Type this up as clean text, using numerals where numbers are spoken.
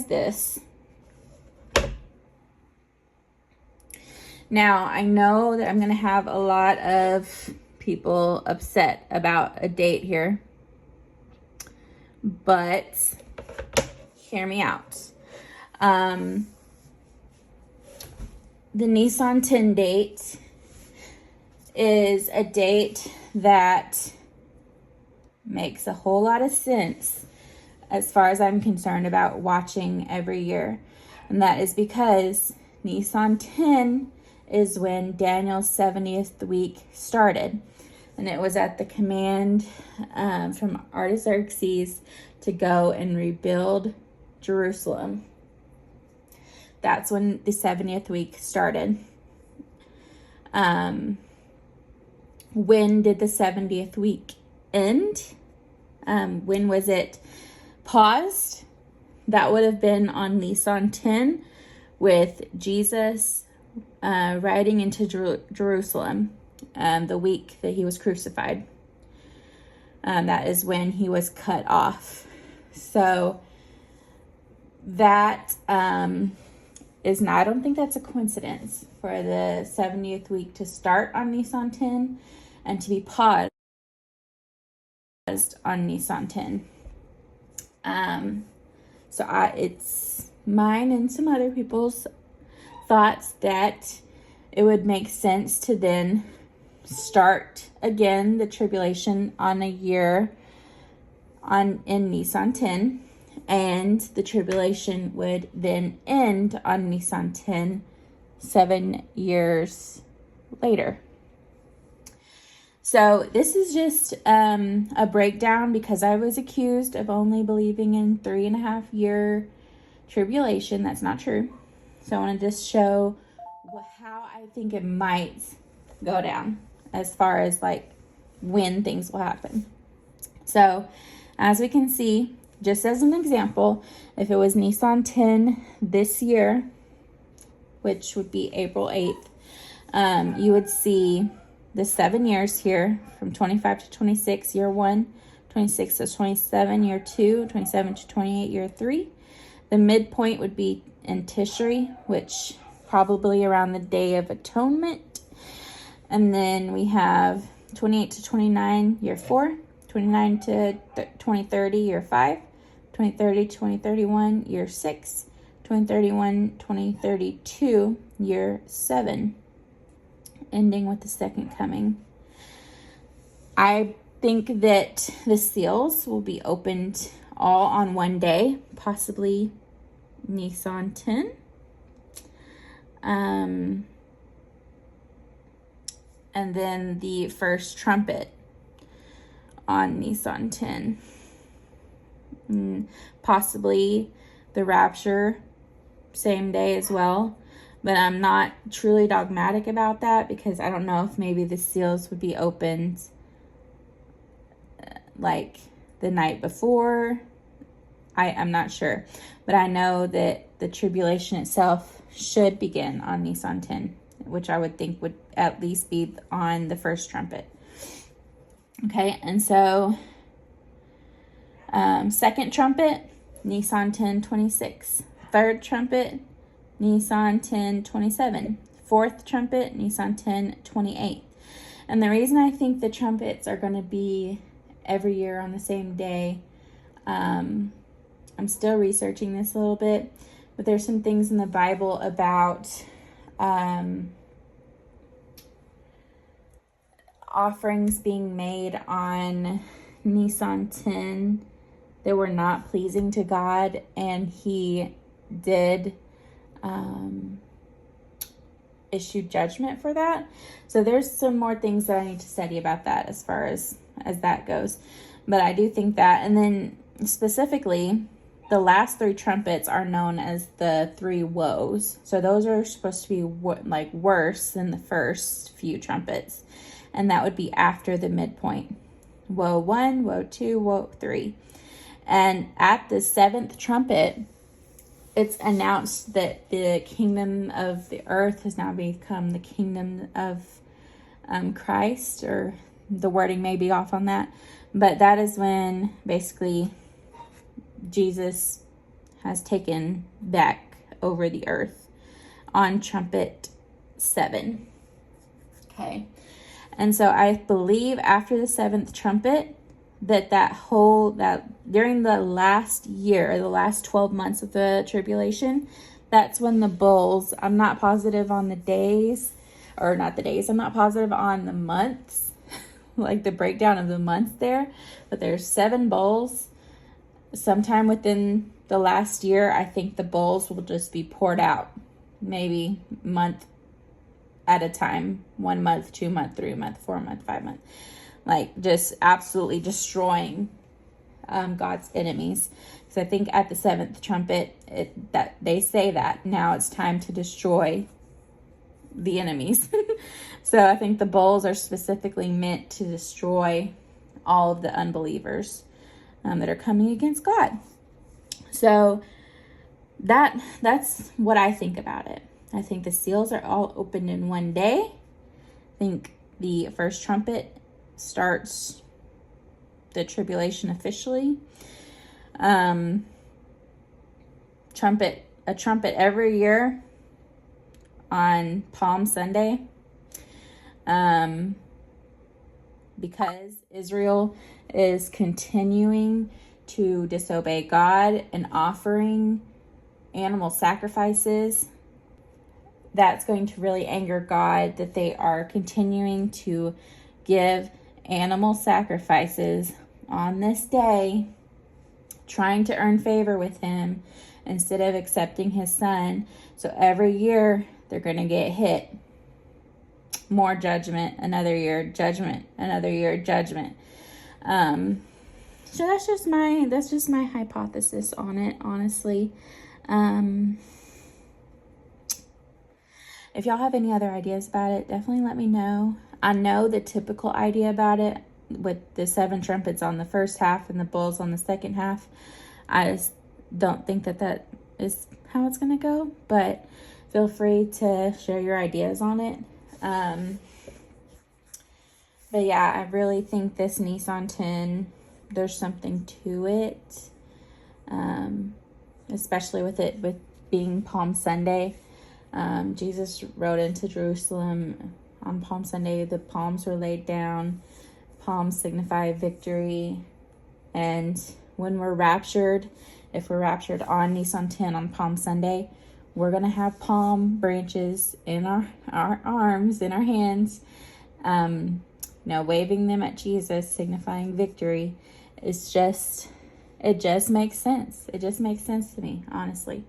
this. Now, I know that I'm going to have a lot of people upset about a date here, but hear me out. The NISAN 10 date is a date that makes a whole lot of sense as far as I'm concerned about watching every year. And that is because NISAN 10 is when Daniel's 70th week started. And it was at the command from Artaxerxes to go and rebuild Jerusalem. That's when the 70th week started. When did the 70th week end? When was it paused? That would have been on NISAN 10 with Jesus riding into Jerusalem, the week that he was crucified. That is when he was cut off. So that is not, I don't think that's a coincidence for the 70th week to start on NISAN 10 and to be paused on NISAN 10. So it's mine and some other people's thoughts that it would make sense to then start again the tribulation on a year in NISAN 10, and the tribulation would then end on NISAN 10 7 years later. So this is just a breakdown because I was accused of only believing in 3.5 year tribulation. That's not true. So I wanted to show how I think it might go down as far as like when things will happen. So as we can see, just as an example, if it was NISAN 10 this year, which would be April 8th, you would see the 7 years here from 25 to 26, year 1, 26 to 27, year 2, 27 to 28, year 3. The midpoint would be in Tishri, which probably around the Day of Atonement. And then we have 28 to 29, year 4, 29 to 2030, year 5, 2030 to 2031, year 6, 2031, 2032, year 7, ending with the second coming. I think that the seals will be opened all on one day, possibly NISAN 10. And then the first trumpet on NISAN 10. Possibly the rapture same day as well. But I'm not truly dogmatic about that because I don't know if maybe the seals would be opened like the night before. I'm not sure. But I know that the tribulation itself should begin on NISAN 10, which I would think would at least be on the first trumpet. Okay, and so second trumpet, NISAN 10, 26. Third trumpet, NISAN 10, 27. Fourth trumpet, NISAN 10, 28. And the reason I think the trumpets are going to be every year on the same day, I'm still researching this a little bit, but there's some things in the Bible about offerings being made on NISAN 10 that were not pleasing to God, and he did issue judgment for that. So there's some more things that I need to study about that as far as that goes. But I do think that, and then specifically, the last 3 trumpets are known as the 3 woes. So those are supposed to be worse than the first few trumpets. And that would be after the midpoint. Woe 1, woe 2, woe 3. And at the 7th trumpet, it's announced that the kingdom of the earth has now become the kingdom of Christ, or the wording may be off on that. But that is when basically Jesus has taken back over the earth on trumpet 7. Okay. And so I believe after the 7th trumpet, that during the last year, or the last 12 months of the tribulation, that's when the bowls, I'm not positive on the days, or not the days, I'm not positive on the months, like the breakdown of the months there, but there's 7 bowls. Sometime within the last year, I think the bowls will just be poured out, maybe month at a time, 1 month, 2 month, 3 month, 4 month, 5 month, like just absolutely destroying God's enemies. So I think at the 7th trumpet, that they say that now it's time to destroy the enemies. So I think the bowls are specifically meant to destroy all of the unbelievers that are coming against God. So that's what I think about it. I think the seals are all opened in one day. I think the first trumpet starts the tribulation officially. A trumpet every year on Palm Sunday. Because Israel is continuing to disobey God and offering animal sacrifices, that's going to really anger God, that they are continuing to give animal sacrifices on this day, trying to earn favor with him instead of accepting his son. So every year they're going to get hit. More judgment, another year, judgment, another year, judgment. So that's just my hypothesis on it, honestly. If y'all have any other ideas about it, definitely let me know. I know the typical idea about it with the 7 trumpets on the first half and the bowls on the second half. I just don't think that is how it's going to go, but feel free to share your ideas on it. But yeah, I really think this NISAN 10, there's something to it, especially with being Palm Sunday. Jesus rode into Jerusalem on Palm Sunday. The palms were laid down. Palms signify victory. And when we're raptured, if we're raptured on NISAN 10 on Palm Sunday, we're going to have palm branches in our arms, in our hands, waving them at Jesus, signifying victory. It just makes sense. It just makes sense to me, honestly.